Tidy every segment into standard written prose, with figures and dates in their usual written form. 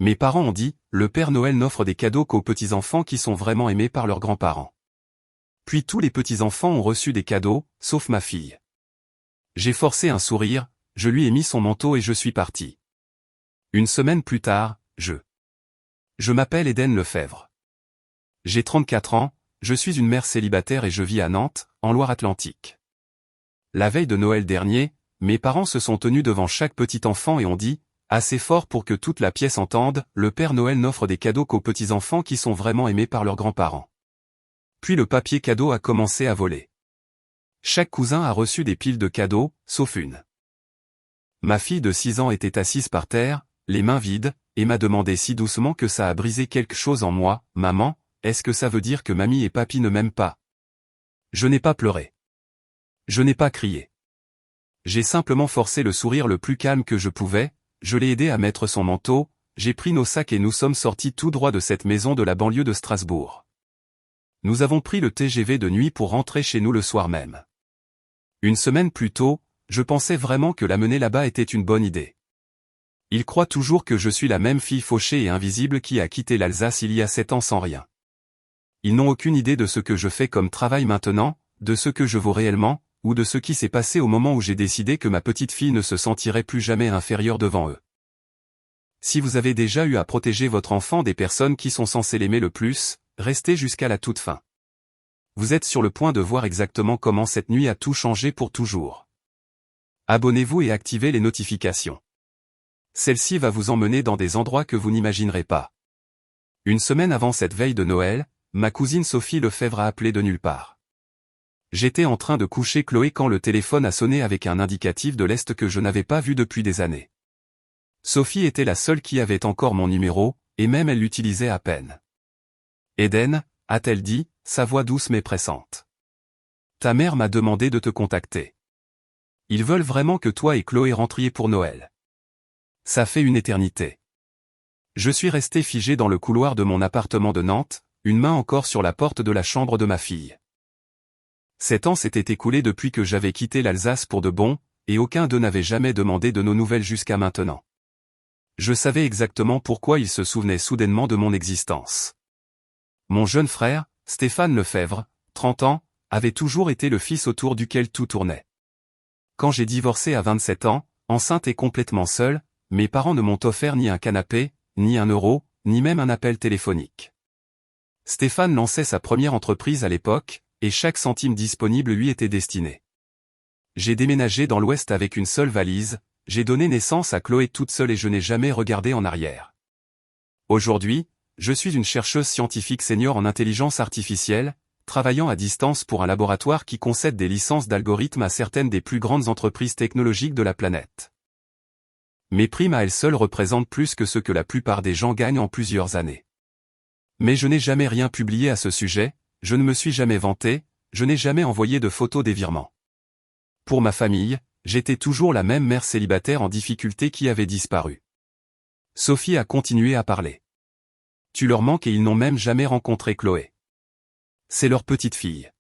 Mes parents ont dit, le Père Noël n'offre des cadeaux qu'aux petits-enfants qui sont vraiment aimés par leurs grands-parents. Puis tous les petits-enfants ont reçu des cadeaux, sauf ma fille. J'ai forcé un sourire, je lui ai mis son manteau et je suis parti. Une semaine plus tard, Je m'appelle Eden Lefebvre. J'ai 34 ans, je suis une mère célibataire et je vis à Nantes, en Loire-Atlantique. La veille de Noël dernier, mes parents se sont tenus devant chaque petit enfant et ont dit, assez fort pour que toute la pièce entende, le Père Noël n'offre des cadeaux qu'aux petits-enfants qui sont vraiment aimés par leurs grands-parents. Puis le papier cadeau a commencé à voler. Chaque cousin a reçu des piles de cadeaux, sauf une. Ma fille de 6 ans était assise par terre, les mains vides, et m'a demandé si doucement que ça a brisé quelque chose en moi, « Maman, est-ce que ça veut dire que mamie et papy ne m'aiment pas ?» Je n'ai pas pleuré. Je n'ai pas crié. J'ai simplement forcé le sourire le plus calme que je pouvais, je l'ai aidé à mettre son manteau, j'ai pris nos sacs et nous sommes sortis tout droit de cette maison de la banlieue de Strasbourg. Nous avons pris le TGV de nuit pour rentrer chez nous le soir même. Une semaine plus tôt, je pensais vraiment que l'amener là-bas était une bonne idée. Il croit toujours que je suis la même fille fauchée et invisible qui a quitté l'Alsace il y a 7 ans sans rien. Ils n'ont aucune idée de ce que je fais comme travail maintenant, de ce que je vaux réellement, ou de ce qui s'est passé au moment où j'ai décidé que ma petite fille ne se sentirait plus jamais inférieure devant eux. Si vous avez déjà eu à protéger votre enfant des personnes qui sont censées l'aimer le plus, restez jusqu'à la toute fin. Vous êtes sur le point de voir exactement comment cette nuit a tout changé pour toujours. Abonnez-vous et activez les notifications. Celle-ci va vous emmener dans des endroits que vous n'imaginerez pas. Une semaine avant cette veille de Noël, ma cousine Sophie Lefebvre a appelé de nulle part. J'étais en train de coucher Chloé quand le téléphone a sonné avec un indicatif de l'Est que je n'avais pas vu depuis des années. Sophie était la seule qui avait encore mon numéro, et même elle l'utilisait à peine. « Eden » a-t-elle dit, sa voix douce mais pressante. « Ta mère m'a demandé de te contacter. Ils veulent vraiment que toi et Chloé rentriez pour Noël. Ça fait une éternité. » Je suis resté figé dans le couloir de mon appartement de Nantes, une main encore sur la porte de la chambre de ma fille. 7 ans s'étaient écoulés depuis que j'avais quitté l'Alsace pour de bon, et aucun d'eux n'avait jamais demandé de nos nouvelles jusqu'à maintenant. Je savais exactement pourquoi ils se souvenaient soudainement de mon existence. Mon jeune frère, Stéphane Lefebvre, 30 ans, avait toujours été le fils autour duquel tout tournait. Quand j'ai divorcé à 27 ans, enceinte et complètement seule, mes parents ne m'ont offert ni un canapé, ni un euro, ni même un appel téléphonique. Stéphane lançait sa première entreprise à l'époque, et chaque centime disponible lui était destiné. J'ai déménagé dans l'Ouest avec une seule valise, j'ai donné naissance à Chloé toute seule et je n'ai jamais regardé en arrière. Aujourd'hui, je suis une chercheuse scientifique senior en intelligence artificielle, travaillant à distance pour un laboratoire qui concède des licences d'algorithmes à certaines des plus grandes entreprises technologiques de la planète. Mes primes à elles seules représentent plus que ce que la plupart des gens gagnent en plusieurs années. Mais je n'ai jamais rien publié à ce sujet, je ne me suis jamais vanté, je n'ai jamais envoyé de photos des virements. Pour ma famille, j'étais toujours la même mère célibataire en difficulté qui avait disparu. Sophie a continué à parler. Tu leur manques et ils n'ont même jamais rencontré Chloé. C'est leur petite fille.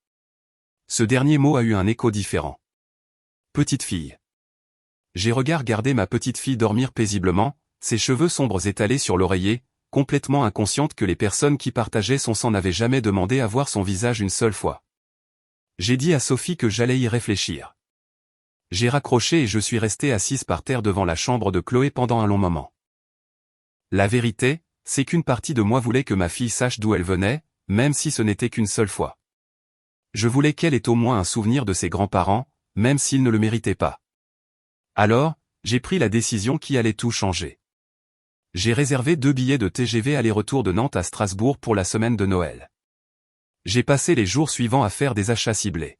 Ce dernier mot a eu un écho différent. Petite fille. J'ai regardé ma petite fille dormir paisiblement, ses cheveux sombres étalés sur l'oreiller, complètement inconsciente que les personnes qui partageaient son sang n'avaient jamais demandé à voir son visage une seule fois. J'ai dit à Sophie que j'allais y réfléchir. J'ai raccroché et je suis resté assise par terre devant la chambre de Chloé pendant un long moment. La vérité, c'est qu'une partie de moi voulait que ma fille sache d'où elle venait, même si ce n'était qu'une seule fois. Je voulais qu'elle ait au moins un souvenir de ses grands-parents, même s'ils ne le méritaient pas. Alors, j'ai pris la décision qui allait tout changer. J'ai réservé 2 billets de TGV aller-retour de Nantes à Strasbourg pour la semaine de Noël. J'ai passé les jours suivants à faire des achats ciblés.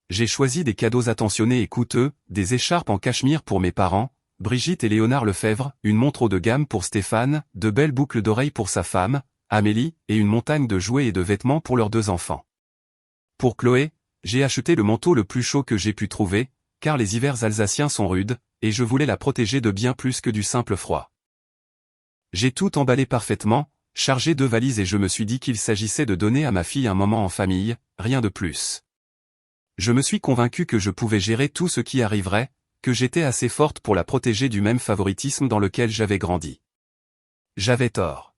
J'ai choisi des cadeaux attentionnés et coûteux, des écharpes en cachemire pour mes parents, Brigitte et Léonard Lefebvre, une montre haut de gamme pour Stéphane, de belles boucles d'oreilles pour sa femme, Amélie, et une montagne de jouets et de vêtements pour leurs 2 enfants. Pour Chloé, j'ai acheté le manteau le plus chaud que j'ai pu trouver, car les hivers alsaciens sont rudes, et je voulais la protéger de bien plus que du simple froid. J'ai tout emballé parfaitement, chargé 2 valises et je me suis dit qu'il s'agissait de donner à ma fille un moment en famille, rien de plus. Je me suis convaincu que je pouvais gérer tout ce qui arriverait, que j'étais assez forte pour la protéger du même favoritisme dans lequel j'avais grandi. J'avais tort.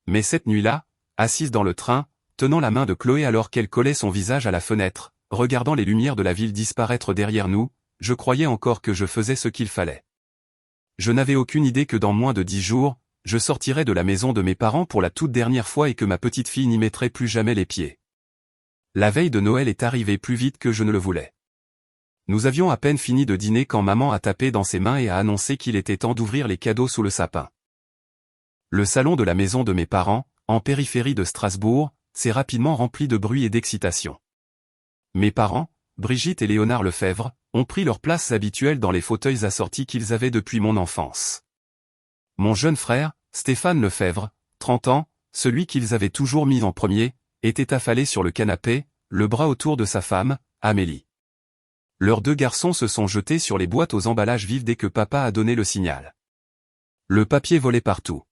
Mais cette nuit-là, assise dans le train, tenant la main de Chloé alors qu'elle collait son visage à la fenêtre, regardant les lumières de la ville disparaître derrière nous, je croyais encore que je faisais ce qu'il fallait. Je n'avais aucune idée que dans moins de 10 jours, je sortirais de la maison de mes parents pour la toute dernière fois et que ma petite fille n'y mettrait plus jamais les pieds. La veille de Noël est arrivée plus vite que je ne le voulais. Nous avions à peine fini de dîner quand maman a tapé dans ses mains et a annoncé qu'il était temps d'ouvrir les cadeaux sous le sapin. Le salon de la maison de mes parents, en périphérie de Strasbourg, s'est rapidement rempli de bruit et d'excitation. Mes parents, Brigitte et Léonard Lefebvre, ont pris leurs places habituelles dans les fauteuils assortis qu'ils avaient depuis mon enfance. Mon jeune frère, Stéphane Lefebvre, 30 ans, celui qu'ils avaient toujours mis en premier, était affalé sur le canapé, le bras autour de sa femme, Amélie. Leurs 2 garçons se sont jetés sur les boîtes aux emballages vifs dès que papa a donné le signal. Le papier volait partout.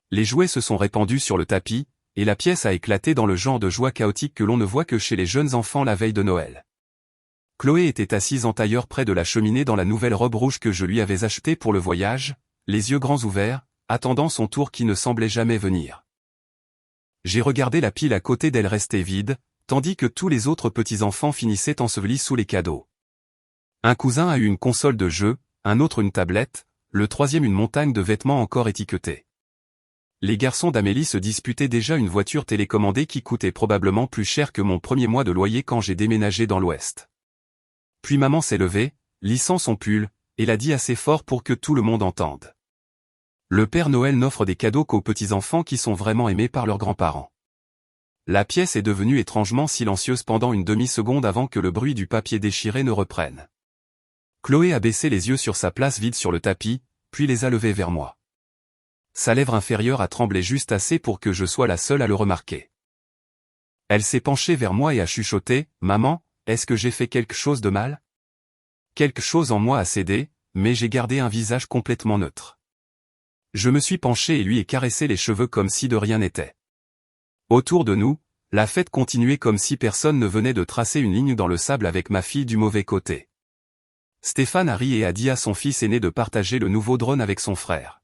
Les jouets se sont répandus sur le tapis, et la pièce a éclaté dans le genre de joie chaotique que l'on ne voit que chez les jeunes enfants la veille de Noël. Chloé était assise en tailleur près de la cheminée dans la nouvelle robe rouge que je lui avais achetée pour le voyage, les yeux grands ouverts, attendant son tour qui ne semblait jamais venir. J'ai regardé la pile à côté d'elle rester vide, tandis que tous les autres petits-enfants finissaient ensevelis sous les cadeaux. Un cousin a eu une console de jeu, un autre une tablette, le troisième une montagne de vêtements encore étiquetés. Les garçons d'Amélie se disputaient déjà une voiture télécommandée qui coûtait probablement plus cher que mon premier mois de loyer quand j'ai déménagé dans l'Ouest. Puis maman s'est levée, lissant son pull, et l'a dit assez fort pour que tout le monde entende. Le Père Noël n'offre des cadeaux qu'aux petits-enfants qui sont vraiment aimés par leurs grands-parents. La pièce est devenue étrangement silencieuse pendant une demi-seconde avant que le bruit du papier déchiré ne reprenne. Chloé a baissé les yeux sur sa place vide sur le tapis, puis les a levés vers moi. Sa lèvre inférieure a tremblé juste assez pour que je sois la seule à le remarquer. Elle s'est penchée vers moi et a chuchoté, « Maman, est-ce que j'ai fait quelque chose de mal ?» Quelque chose en moi a cédé, mais j'ai gardé un visage complètement neutre. Je me suis penché et lui ai caressé les cheveux comme si de rien n'était. Autour de nous, la fête continuait comme si personne ne venait de tracer une ligne dans le sable avec ma fille du mauvais côté. Stéphane a ri et a dit à son fils aîné de partager le nouveau drone avec son frère.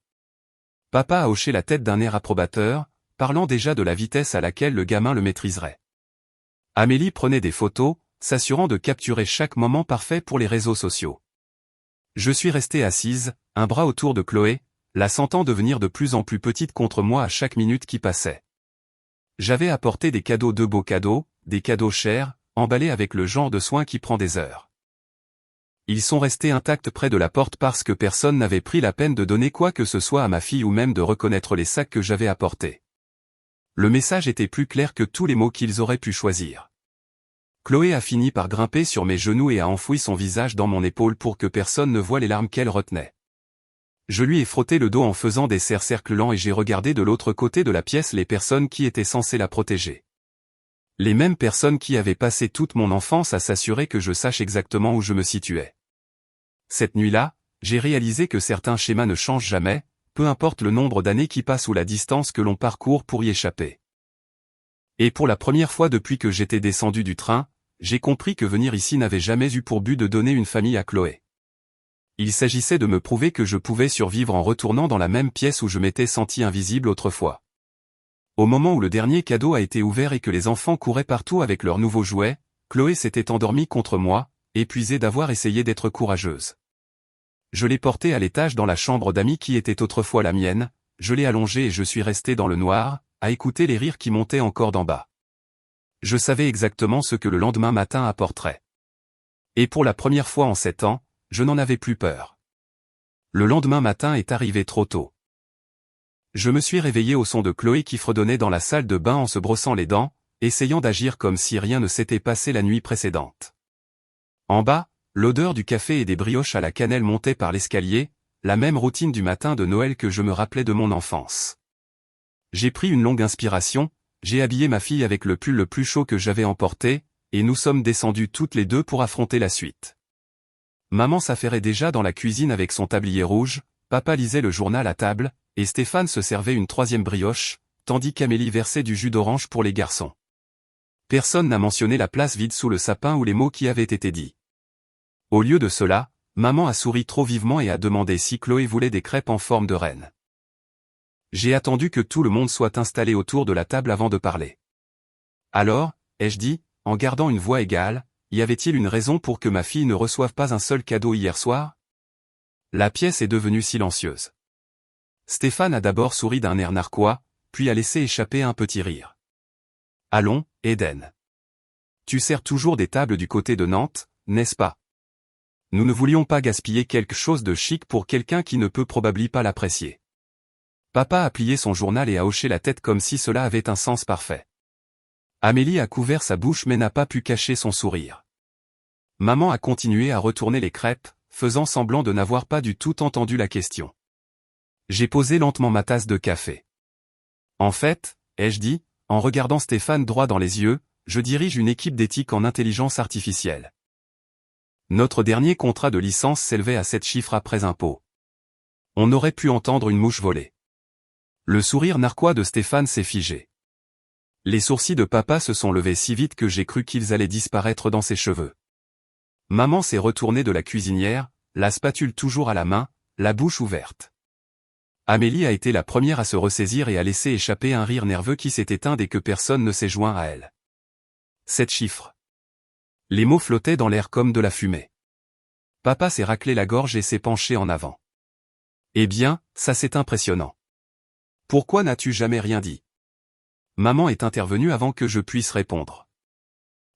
Papa a hoché la tête d'un air approbateur, parlant déjà de la vitesse à laquelle le gamin le maîtriserait. Amélie prenait des photos, s'assurant de capturer chaque moment parfait pour les réseaux sociaux. Je suis restée assise, un bras autour de Chloé, la sentant devenir de plus en plus petite contre moi à chaque minute qui passait. J'avais apporté des cadeaux, de beaux cadeaux, des cadeaux chers, emballés avec le genre de soin qui prend des heures. Ils sont restés intacts près de la porte parce que personne n'avait pris la peine de donner quoi que ce soit à ma fille ou même de reconnaître les sacs que j'avais apportés. Le message était plus clair que tous les mots qu'ils auraient pu choisir. Chloé a fini par grimper sur mes genoux et a enfoui son visage dans mon épaule pour que personne ne voie les larmes qu'elle retenait. Je lui ai frotté le dos en faisant des cercles lents et j'ai regardé de l'autre côté de la pièce les personnes qui étaient censées la protéger. Les mêmes personnes qui avaient passé toute mon enfance à s'assurer que je sache exactement où je me situais. Cette nuit-là, j'ai réalisé que certains schémas ne changent jamais, peu importe le nombre d'années qui passent ou la distance que l'on parcourt pour y échapper. Et pour la première fois depuis que j'étais descendu du train, j'ai compris que venir ici n'avait jamais eu pour but de donner une famille à Chloé. Il s'agissait de me prouver que je pouvais survivre en retournant dans la même pièce où je m'étais senti invisible autrefois. Au moment où le dernier cadeau a été ouvert et que les enfants couraient partout avec leurs nouveaux jouets, Chloé s'était endormie contre moi, épuisée d'avoir essayé d'être courageuse. Je l'ai portée à l'étage dans la chambre d'amis qui était autrefois la mienne, je l'ai allongée et je suis resté dans le noir, à écouter les rires qui montaient encore d'en bas. Je savais exactement ce que le lendemain matin apporterait. Et pour la première fois en 7 ans, je n'en avais plus peur. Le lendemain matin est arrivé trop tôt. Je me suis réveillé au son de Chloé qui fredonnait dans la salle de bain en se brossant les dents, essayant d'agir comme si rien ne s'était passé la nuit précédente. En bas, l'odeur du café et des brioches à la cannelle montait par l'escalier, la même routine du matin de Noël que je me rappelais de mon enfance. J'ai pris une longue inspiration, j'ai habillé ma fille avec le pull le plus chaud que j'avais emporté, et nous sommes descendus toutes les deux pour affronter la suite. Maman s'affairait déjà dans la cuisine avec son tablier rouge, papa lisait le journal à table, et Stéphane se servait une troisième brioche, tandis qu'Amélie versait du jus d'orange pour les garçons. Personne n'a mentionné la place vide sous le sapin ou les mots qui avaient été dits. Au lieu de cela, maman a souri trop vivement et a demandé si Chloé voulait des crêpes en forme de reine. J'ai attendu que tout le monde soit installé autour de la table avant de parler. Alors, ai-je dit, en gardant une voix égale, y avait-il une raison pour que ma fille ne reçoive pas un seul cadeau hier soir? La pièce est devenue silencieuse. Stéphane a d'abord souri d'un air narquois, puis a laissé échapper un petit rire. Allons, Eden. Tu sers toujours des tables du côté de Nantes, n'est-ce pas? Nous ne voulions pas gaspiller quelque chose de chic pour quelqu'un qui ne peut probablement pas l'apprécier. Papa a plié son journal et a hoché la tête comme si cela avait un sens parfait. Amélie a couvert sa bouche mais n'a pas pu cacher son sourire. Maman a continué à retourner les crêpes, faisant semblant de n'avoir pas du tout entendu la question. J'ai posé lentement ma tasse de café. En fait, ai-je dit, en regardant Stéphane droit dans les yeux, je dirige une équipe d'éthique en intelligence artificielle. Notre dernier contrat de licence s'élevait à 7 chiffres après impôt. On aurait pu entendre une mouche voler. Le sourire narquois de Stéphane s'est figé. Les sourcils de papa se sont levés si vite que j'ai cru qu'ils allaient disparaître dans ses cheveux. Maman s'est retournée de la cuisinière, la spatule toujours à la main, la bouche ouverte. Amélie a été la première à se ressaisir et à laisser échapper un rire nerveux qui s'est éteint dès que personne ne s'est joint à elle. 7 chiffres. Les mots flottaient dans l'air comme de la fumée. Papa s'est raclé la gorge et s'est penché en avant. Eh bien, ça c'est impressionnant. Pourquoi n'as-tu jamais rien dit? Maman est intervenue avant que je puisse répondre.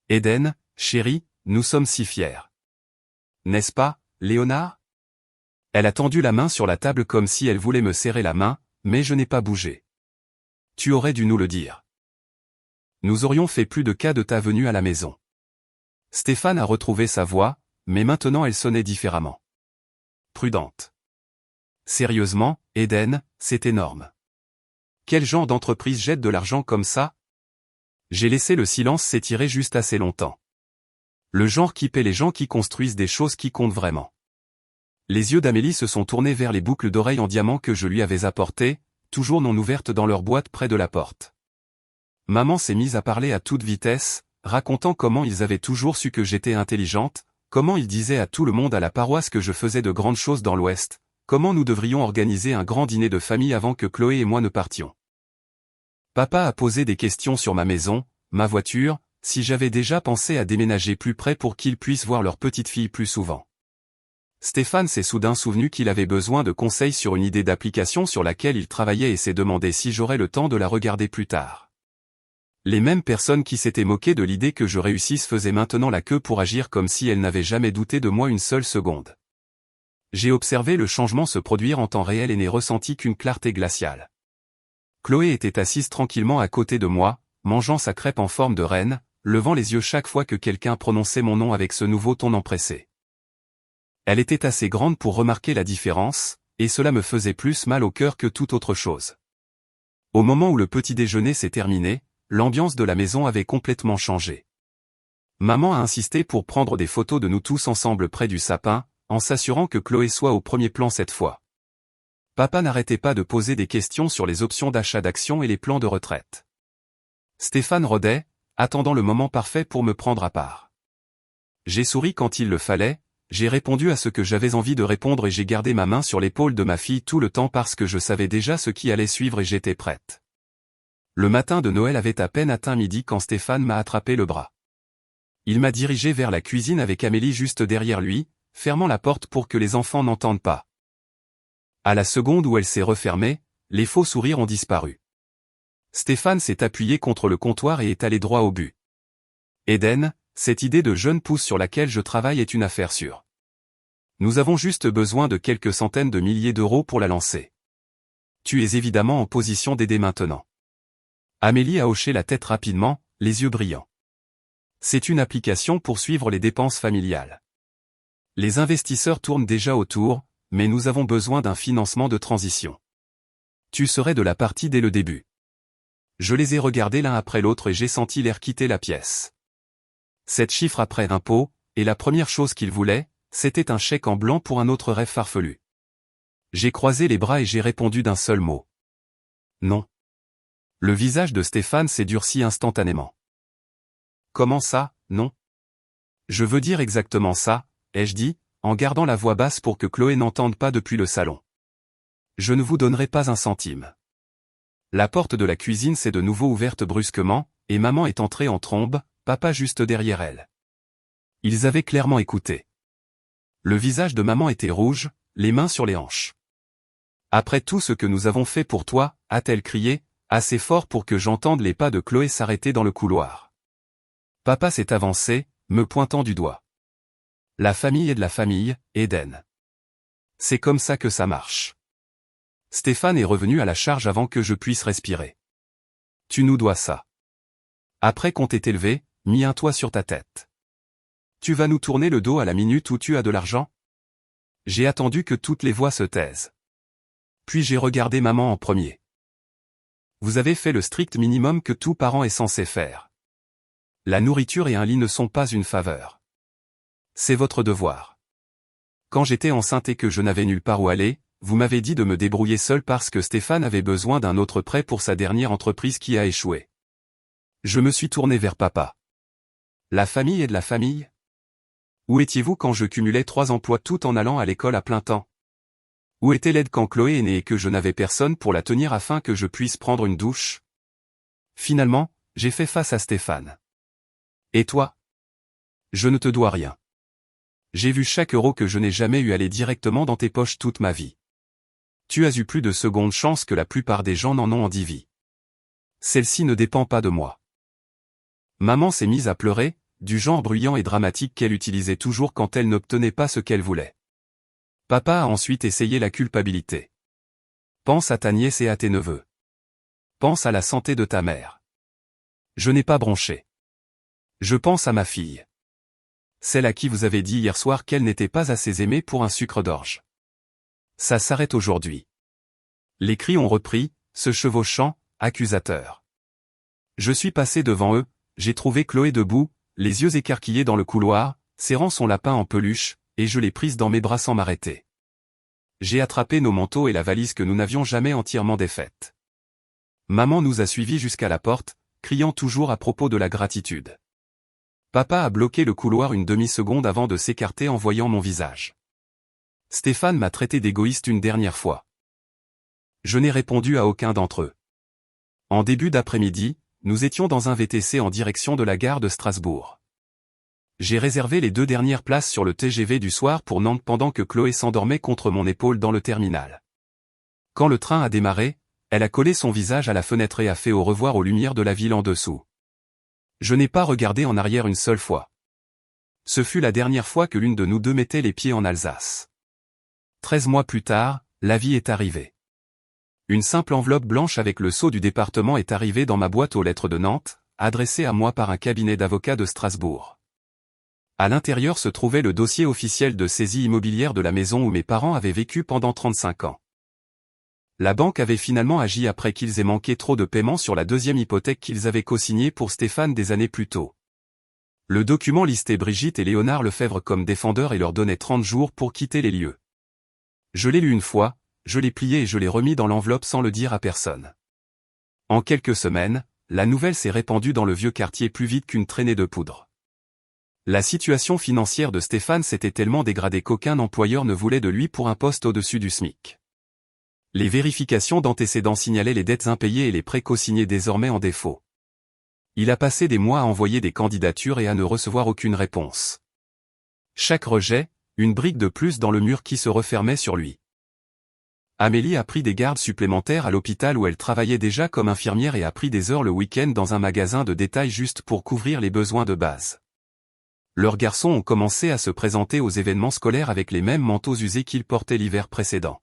Eden, chérie, nous sommes si fiers. N'est-ce pas, Léonard? Elle a tendu la main sur la table comme si elle voulait me serrer la main, mais je n'ai pas bougé. Tu aurais dû nous le dire. Nous aurions fait plus de cas de ta venue à la maison. Stéphane a retrouvé sa voix, mais maintenant elle sonnait différemment. Prudente. Sérieusement, Eden, c'est énorme. Quel genre d'entreprise jette de l'argent comme ça? J'ai laissé le silence s'étirer juste assez longtemps. Le genre qui paie les gens qui construisent des choses qui comptent vraiment. Les yeux d'Amélie se sont tournés vers les boucles d'oreilles en diamant que je lui avais apportées, toujours non ouvertes dans leur boîte près de la porte. Maman s'est mise à parler à toute vitesse, racontant comment ils avaient toujours su que j'étais intelligente, comment ils disaient à tout le monde à la paroisse que je faisais de grandes choses dans l'Ouest, comment nous devrions organiser un grand dîner de famille avant que Chloé et moi ne partions. Papa a posé des questions sur ma maison, ma voiture, si j'avais déjà pensé à déménager plus près pour qu'ils puissent voir leur petite fille plus souvent. Stéphane s'est soudain souvenu qu'il avait besoin de conseils sur une idée d'application sur laquelle il travaillait et s'est demandé si j'aurais le temps de la regarder plus tard. Les mêmes personnes qui s'étaient moquées de l'idée que je réussisse faisaient maintenant la queue pour agir comme si elles n'avaient jamais douté de moi une seule seconde. J'ai observé le changement se produire en temps réel et n'ai ressenti qu'une clarté glaciale. Chloé était assise tranquillement à côté de moi, mangeant sa crêpe en forme de reine, levant les yeux chaque fois que quelqu'un prononçait mon nom avec ce nouveau ton empressé. Elle était assez grande pour remarquer la différence, et cela me faisait plus mal au cœur que toute autre chose. Au moment où le petit déjeuner s'est terminé, l'ambiance de la maison avait complètement changé. Maman a insisté pour prendre des photos de nous tous ensemble près du sapin, en s'assurant que Chloé soit au premier plan cette fois. Papa n'arrêtait pas de poser des questions sur les options d'achat d'actions et les plans de retraite. Stéphane rôdait, attendant le moment parfait pour me prendre à part. J'ai souri quand il le fallait, j'ai répondu à ce que j'avais envie de répondre et j'ai gardé ma main sur l'épaule de ma fille tout le temps parce que je savais déjà ce qui allait suivre et j'étais prête. Le matin de Noël avait à peine atteint midi quand Stéphane m'a attrapé le bras. Il m'a dirigé vers la cuisine avec Amélie juste derrière lui, fermant la porte pour que les enfants n'entendent pas. À la seconde où elle s'est refermée, les faux sourires ont disparu. Stéphane s'est appuyé contre le comptoir et est allé droit au but. Eden, cette idée de jeune pousse sur laquelle je travaille est une affaire sûre. Nous avons juste besoin de quelques centaines de milliers d'euros pour la lancer. Tu es évidemment en position d'aider maintenant. Amélie a hoché la tête rapidement, les yeux brillants. C'est une application pour suivre les dépenses familiales. Les investisseurs tournent déjà autour, mais nous avons besoin d'un financement de transition. Tu serais de la partie dès le début. Je les ai regardés l'un après l'autre et j'ai senti l'air quitter la pièce. 7 chiffres après impôt, et la première chose qu'ils voulaient, c'était un chèque en blanc pour un autre rêve farfelu. J'ai croisé les bras et j'ai répondu d'un seul mot. Non. Le visage de Stéphane s'est durci instantanément. Comment ça, non? Je veux dire exactement ça, ai-je dit, en gardant la voix basse pour que Chloé n'entende pas depuis le salon. Je ne vous donnerai pas un centime. La porte de la cuisine s'est de nouveau ouverte brusquement, et maman est entrée en trombe, papa juste derrière elle. Ils avaient clairement écouté. Le visage de maman était rouge, les mains sur les hanches. Après tout ce que nous avons fait pour toi, a-t-elle crié, assez fort pour que j'entende les pas de Chloé s'arrêter dans le couloir. Papa s'est avancé, me pointant du doigt. La famille est de la famille, Eden. C'est comme ça que ça marche. Stéphane est revenu à la charge avant que je puisse respirer. Tu nous dois ça. Après qu'on t'ait élevé, mis un toit sur ta tête. Tu vas nous tourner le dos à la minute où tu as de l'argent? J'ai attendu que toutes les voix se taisent. Puis j'ai regardé maman en premier. Vous avez fait le strict minimum que tout parent est censé faire. La nourriture et un lit ne sont pas une faveur. C'est votre devoir. Quand j'étais enceinte et que je n'avais nulle part où aller, vous m'avez dit de me débrouiller seul parce que Stéphane avait besoin d'un autre prêt pour sa dernière entreprise qui a échoué. Je me suis tourné vers papa. La famille est de la famille? Où étiez-vous quand je cumulais 3 emplois tout en allant à l'école à plein temps? Où était l'aide quand Chloé est née et que je n'avais personne pour la tenir afin que je puisse prendre une douche? Finalement, j'ai fait face à Stéphane. Et toi? Je ne te dois rien. J'ai vu chaque euro que je n'ai jamais eu aller directement dans tes poches toute ma vie. Tu as eu plus de secondes chances que la plupart des gens n'en ont en 10 vies. Celle-ci ne dépend pas de moi. Maman s'est mise à pleurer, du genre bruyant et dramatique qu'elle utilisait toujours quand elle n'obtenait pas ce qu'elle voulait. Papa a ensuite essayé la culpabilité. Pense à ta nièce et à tes neveux. Pense à la santé de ta mère. Je n'ai pas bronché. Je pense à ma fille. Celle à qui vous avez dit hier soir qu'elle n'était pas assez aimée pour un sucre d'orge. Ça s'arrête aujourd'hui. Les cris ont repris, se chevauchant, accusateurs. Je suis passé devant eux, j'ai trouvé Chloé debout, les yeux écarquillés dans le couloir, serrant son lapin en peluche, et je l'ai prise dans mes bras sans m'arrêter. J'ai attrapé nos manteaux et la valise que nous n'avions jamais entièrement défaite. Maman nous a suivis jusqu'à la porte, criant toujours à propos de la gratitude. Papa a bloqué le couloir une demi-seconde avant de s'écarter en voyant mon visage. Stéphane m'a traité d'égoïste une dernière fois. Je n'ai répondu à aucun d'entre eux. En début d'après-midi, nous étions dans un VTC en direction de la gare de Strasbourg. J'ai réservé les 2 dernières places sur le TGV du soir pour Nantes pendant que Chloé s'endormait contre mon épaule dans le terminal. Quand le train a démarré, elle a collé son visage à la fenêtre et a fait au revoir aux lumières de la ville en dessous. Je n'ai pas regardé en arrière une seule fois. Ce fut la dernière fois que l'une de nous deux mettait les pieds en Alsace. 13 mois plus tard, la vie est arrivée. Une simple enveloppe blanche avec le sceau du département est arrivée dans ma boîte aux lettres de Nantes, adressée à moi par un cabinet d'avocats de Strasbourg. À l'intérieur se trouvait le dossier officiel de saisie immobilière de la maison où mes parents avaient vécu pendant 35 ans. La banque avait finalement agi après qu'ils aient manqué trop de paiements sur la 2e hypothèque qu'ils avaient co-signée pour Stéphane des années plus tôt. Le document listait Brigitte et Léonard Lefebvre comme défendeurs et leur donnait 30 jours pour quitter les lieux. Je l'ai lu une fois, je l'ai plié et je l'ai remis dans l'enveloppe sans le dire à personne. En quelques semaines, la nouvelle s'est répandue dans le vieux quartier plus vite qu'une traînée de poudre. La situation financière de Stéphane s'était tellement dégradée qu'aucun employeur ne voulait de lui pour un poste au-dessus du SMIC. Les vérifications d'antécédents signalaient les dettes impayées et les prêts co-signés désormais en défaut. Il a passé des mois à envoyer des candidatures et à ne recevoir aucune réponse. Chaque rejet, une brique de plus dans le mur qui se refermait sur lui. Amélie a pris des gardes supplémentaires à l'hôpital où elle travaillait déjà comme infirmière et a pris des heures le week-end dans un magasin de détail juste pour couvrir les besoins de base. Leurs garçons ont commencé à se présenter aux événements scolaires avec les mêmes manteaux usés qu'ils portaient l'hiver précédent.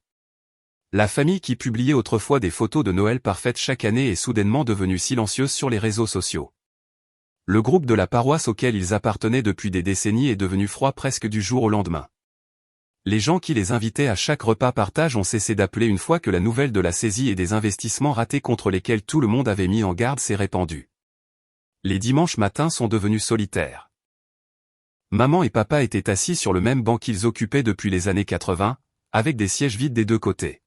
La famille qui publiait autrefois des photos de Noël parfaites chaque année est soudainement devenue silencieuse sur les réseaux sociaux. Le groupe de la paroisse auquel ils appartenaient depuis des décennies est devenu froid presque du jour au lendemain. Les gens qui les invitaient à chaque repas partage ont cessé d'appeler une fois que la nouvelle de la saisie et des investissements ratés contre lesquels tout le monde avait mis en garde s'est répandue. Les dimanches matins sont devenus solitaires. Maman et papa étaient assis sur le même banc qu'ils occupaient depuis les années 80, avec des sièges vides des 2 côtés.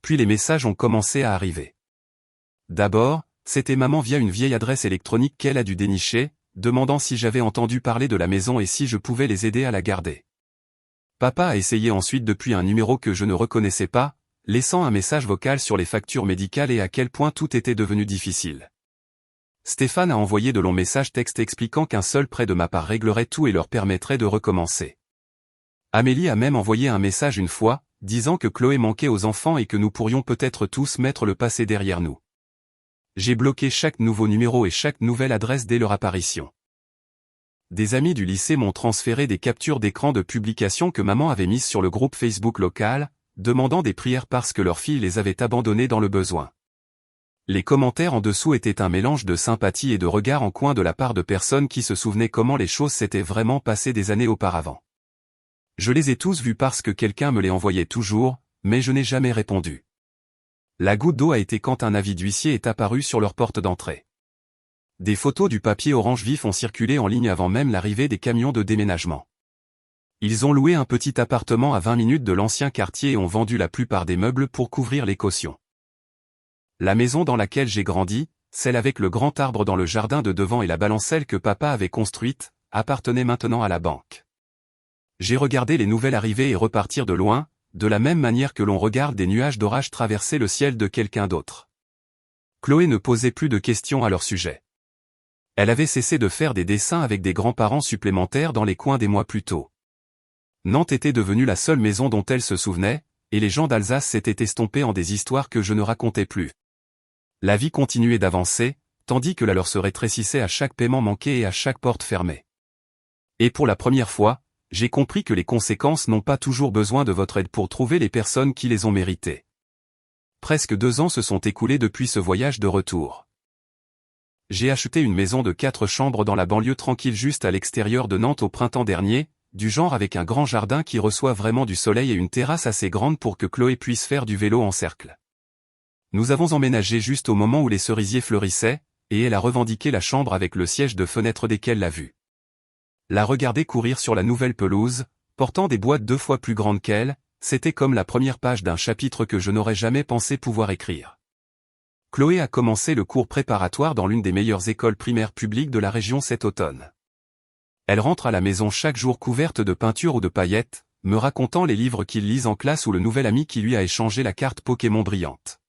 Puis les messages ont commencé à arriver. D'abord, c'était maman via une vieille adresse électronique qu'elle a dû dénicher, demandant si j'avais entendu parler de la maison et si je pouvais les aider à la garder. Papa a essayé ensuite depuis un numéro que je ne reconnaissais pas, laissant un message vocal sur les factures médicales et à quel point tout était devenu difficile. Stéphane a envoyé de longs messages textes expliquant qu'un seul prêt de ma part réglerait tout et leur permettrait de recommencer. Amélie a même envoyé un message une fois, disant que Chloé manquait aux enfants et que nous pourrions peut-être tous mettre le passé derrière nous. J'ai bloqué chaque nouveau numéro et chaque nouvelle adresse dès leur apparition. Des amis du lycée m'ont transféré des captures d'écran de publications que maman avait mises sur le groupe Facebook local, demandant des prières parce que leur fille les avait abandonnés dans le besoin. Les commentaires en dessous étaient un mélange de sympathie et de regards en coin de la part de personnes qui se souvenaient comment les choses s'étaient vraiment passées des années auparavant. Je les ai tous vus parce que quelqu'un me les envoyait toujours, mais je n'ai jamais répondu. La goutte d'eau a été quand un avis d'huissier est apparu sur leur porte d'entrée. Des photos du papier orange vif ont circulé en ligne avant même l'arrivée des camions de déménagement. Ils ont loué un petit appartement à 20 minutes de l'ancien quartier et ont vendu la plupart des meubles pour couvrir les cautions. La maison dans laquelle j'ai grandi, celle avec le grand arbre dans le jardin de devant et la balancelle que papa avait construite, appartenait maintenant à la banque. J'ai regardé les nouvelles arriver et repartir de loin, de la même manière que l'on regarde des nuages d'orage traverser le ciel de quelqu'un d'autre. Chloé ne posait plus de questions à leur sujet. Elle avait cessé de faire des dessins avec des grands-parents supplémentaires dans les coins des mois plus tôt. Nantes était devenue la seule maison dont elle se souvenait, et les gens d'Alsace s'étaient estompés en des histoires que je ne racontais plus. La vie continuait d'avancer, tandis que la leur se rétrécissait à chaque paiement manqué et à chaque porte fermée. Et pour la première fois, j'ai compris que les conséquences n'ont pas toujours besoin de votre aide pour trouver les personnes qui les ont méritées. Presque 2 ans se sont écoulés depuis ce voyage de retour. J'ai acheté une maison de 4 chambres dans la banlieue tranquille juste à l'extérieur de Nantes au printemps dernier, du genre avec un grand jardin qui reçoit vraiment du soleil et une terrasse assez grande pour que Chloé puisse faire du vélo en cercle. Nous avons emménagé juste au moment où les cerisiers fleurissaient, et elle a revendiqué la chambre avec le siège de fenêtre desquelles l'a vue. La regarder courir sur la nouvelle pelouse, portant des boîtes 2 fois plus grandes qu'elle, c'était comme la première page d'un chapitre que je n'aurais jamais pensé pouvoir écrire. Chloé a commencé le cours préparatoire dans l'une des meilleures écoles primaires publiques de la région cet automne. Elle rentre à la maison chaque jour couverte de peinture ou de paillettes, me racontant les livres qu'il lise en classe ou le nouvel ami qui lui a échangé la carte Pokémon brillante.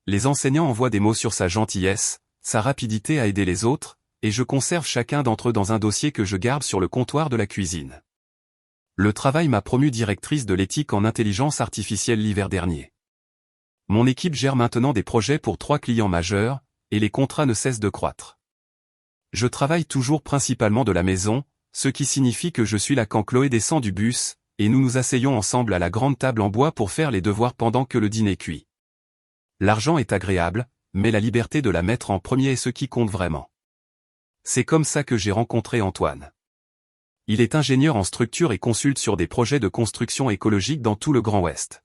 Les enseignants envoient des mots sur sa gentillesse, sa rapidité à aider les autres, et je conserve chacun d'entre eux dans un dossier que je garde sur le comptoir de la cuisine. Le travail m'a promue directrice de l'éthique en intelligence artificielle l'hiver dernier. Mon équipe gère maintenant des projets pour 3 clients majeurs, et les contrats ne cessent de croître. Je travaille toujours principalement de la maison, ce qui signifie que je suis là quand Chloé descend du bus, et nous nous asseyons ensemble à la grande table en bois pour faire les devoirs pendant que le dîner cuit. L'argent est agréable, mais la liberté de la mettre en premier est ce qui compte vraiment. C'est comme ça que j'ai rencontré Antoine. Il est ingénieur en structure et consulte sur des projets de construction écologique dans tout le Grand Ouest.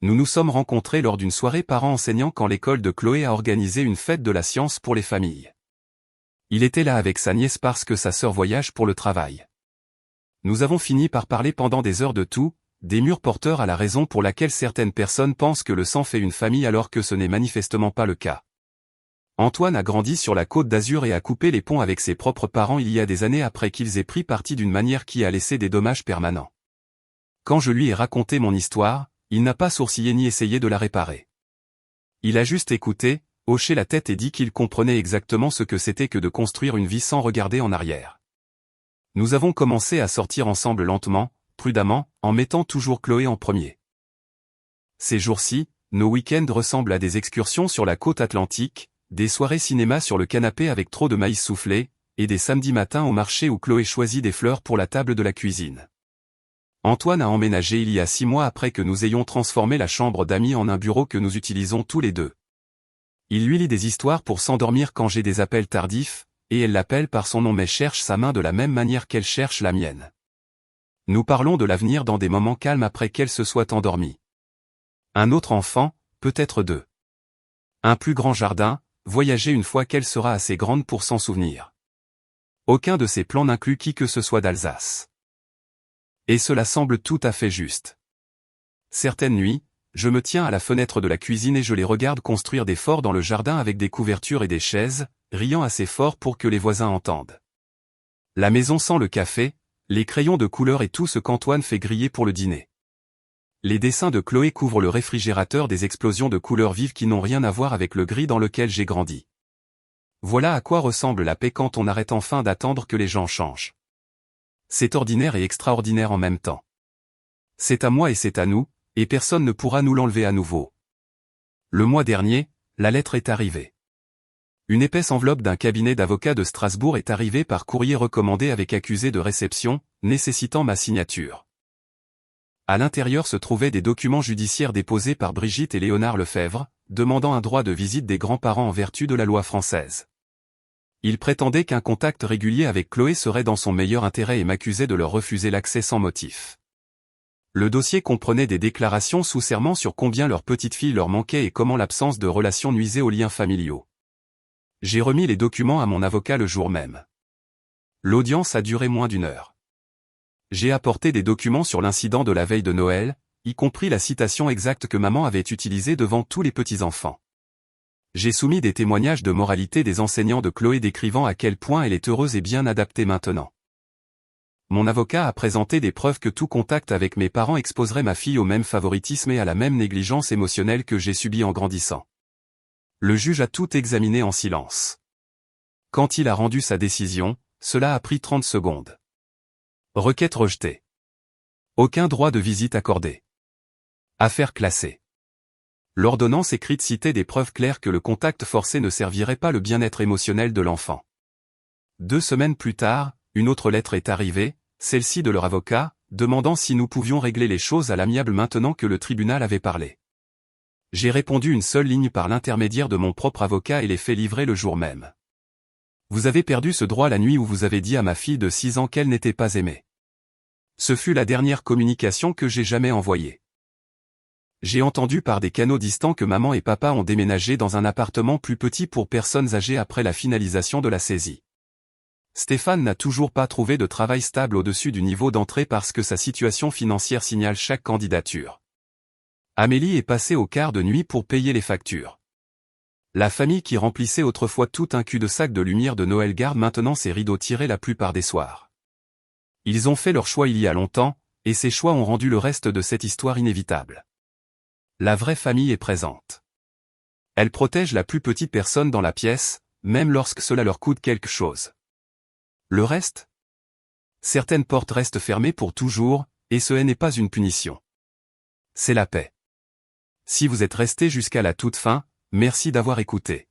Nous nous sommes rencontrés lors d'une soirée parents-enseignants quand l'école de Chloé a organisé une fête de la science pour les familles. Il était là avec sa nièce parce que sa sœur voyage pour le travail. Nous avons fini par parler pendant des heures de tout, des murs porteurs à la raison pour laquelle certaines personnes pensent que le sang fait une famille alors que ce n'est manifestement pas le cas. Antoine a grandi sur la Côte d'Azur et a coupé les ponts avec ses propres parents il y a des années après qu'ils aient pris parti d'une manière qui a laissé des dommages permanents. Quand je lui ai raconté mon histoire, il n'a pas sourcillé ni essayé de la réparer. Il a juste écouté, hoché la tête et dit qu'il comprenait exactement ce que c'était que de construire une vie sans regarder en arrière. Nous avons commencé à sortir ensemble lentement, prudemment, en mettant toujours Chloé en premier. Ces jours-ci, nos week-ends ressemblent à des excursions sur la côte atlantique, des soirées cinéma sur le canapé avec trop de maïs soufflé, et des samedis matins au marché où Chloé choisit des fleurs pour la table de la cuisine. Antoine a emménagé il y a 6 mois après que nous ayons transformé la chambre d'amis en un bureau que nous utilisons tous les deux. Il lui lit des histoires pour s'endormir quand j'ai des appels tardifs, et elle l'appelle par son nom mais cherche sa main de la même manière qu'elle cherche la mienne. Nous parlons de l'avenir dans des moments calmes après qu'elle se soit endormie. Un autre enfant, peut-être 2. Un plus grand jardin, voyager une fois qu'elle sera assez grande pour s'en souvenir. Aucun de ces plans n'inclut qui que ce soit d'Alsace. Et cela semble tout à fait juste. Certaines nuits, je me tiens à la fenêtre de la cuisine et je les regarde construire des forts dans le jardin avec des couvertures et des chaises, riant assez fort pour que les voisins entendent. La maison sent le café, les crayons de couleur et tout ce qu'Antoine fait griller pour le dîner. Les dessins de Chloé couvrent le réfrigérateur des explosions de couleurs vives qui n'ont rien à voir avec le gris dans lequel j'ai grandi. Voilà à quoi ressemble la paix quand on arrête enfin d'attendre que les gens changent. C'est ordinaire et extraordinaire en même temps. C'est à moi et c'est à nous, et personne ne pourra nous l'enlever à nouveau. Le mois dernier, la lettre est arrivée. Une épaisse enveloppe d'un cabinet d'avocats de Strasbourg est arrivée par courrier recommandé avec accusé de réception, nécessitant ma signature. À l'intérieur se trouvaient des documents judiciaires déposés par Brigitte et Léonard Lefebvre, demandant un droit de visite des grands-parents en vertu de la loi française. Ils prétendaient qu'un contact régulier avec Chloé serait dans son meilleur intérêt et m'accusaient de leur refuser l'accès sans motif. Le dossier comprenait des déclarations sous serment sur combien leur petite fille leur manquait et comment l'absence de relations nuisait aux liens familiaux. J'ai remis les documents à mon avocat le jour même. L'audience a duré moins d'1 heure. J'ai apporté des documents sur l'incident de la veille de Noël, y compris la citation exacte que maman avait utilisée devant tous les petits-enfants. J'ai soumis des témoignages de moralité des enseignants de Chloé décrivant à quel point elle est heureuse et bien adaptée maintenant. Mon avocat a présenté des preuves que tout contact avec mes parents exposerait ma fille au même favoritisme et à la même négligence émotionnelle que j'ai subie en grandissant. Le juge a tout examiné en silence. Quand il a rendu sa décision, cela a pris 30 secondes. Requête rejetée. Aucun droit de visite accordé. Affaire classée. L'ordonnance écrite citait des preuves claires que le contact forcé ne servirait pas le bien-être émotionnel de l'enfant. 2 semaines plus tard, une autre lettre est arrivée, celle-ci de leur avocat, demandant si nous pouvions régler les choses à l'amiable maintenant que le tribunal avait parlé. J'ai répondu une seule ligne par l'intermédiaire de mon propre avocat et les faits livrés le jour même. Vous avez perdu ce droit la nuit où vous avez dit à ma fille de 6 ans qu'elle n'était pas aimée. Ce fut la dernière communication que j'ai jamais envoyée. J'ai entendu par des canaux distants que maman et papa ont déménagé dans un appartement plus petit pour personnes âgées après la finalisation de la saisie. Stéphane n'a toujours pas trouvé de travail stable au-dessus du niveau d'entrée parce que sa situation financière signale chaque candidature. Amélie est passée au quart de nuit pour payer les factures. La famille qui remplissait autrefois tout un cul-de-sac de lumière de Noël garde maintenant ses rideaux tirés la plupart des soirs. Ils ont fait leur choix il y a longtemps, et ces choix ont rendu le reste de cette histoire inévitable. La vraie famille est présente. Elle protège la plus petite personne dans la pièce, même lorsque cela leur coûte quelque chose. Le reste? Certaines portes restent fermées pour toujours, et ce n'est pas une punition. C'est la paix. Si vous êtes resté jusqu'à la toute fin, merci d'avoir écouté.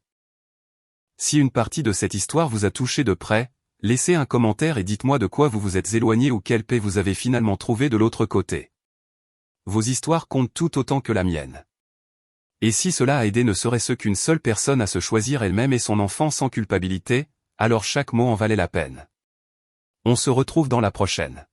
Si une partie de cette histoire vous a touché de près, laissez un commentaire et dites-moi de quoi vous vous êtes éloigné ou quelle paix vous avez finalement trouvé de l'autre côté. Vos histoires comptent tout autant que la mienne. Et si cela a aidé ne serait-ce qu'une seule personne à se choisir elle-même et son enfant sans culpabilité, alors chaque mot en valait la peine. On se retrouve dans la prochaine.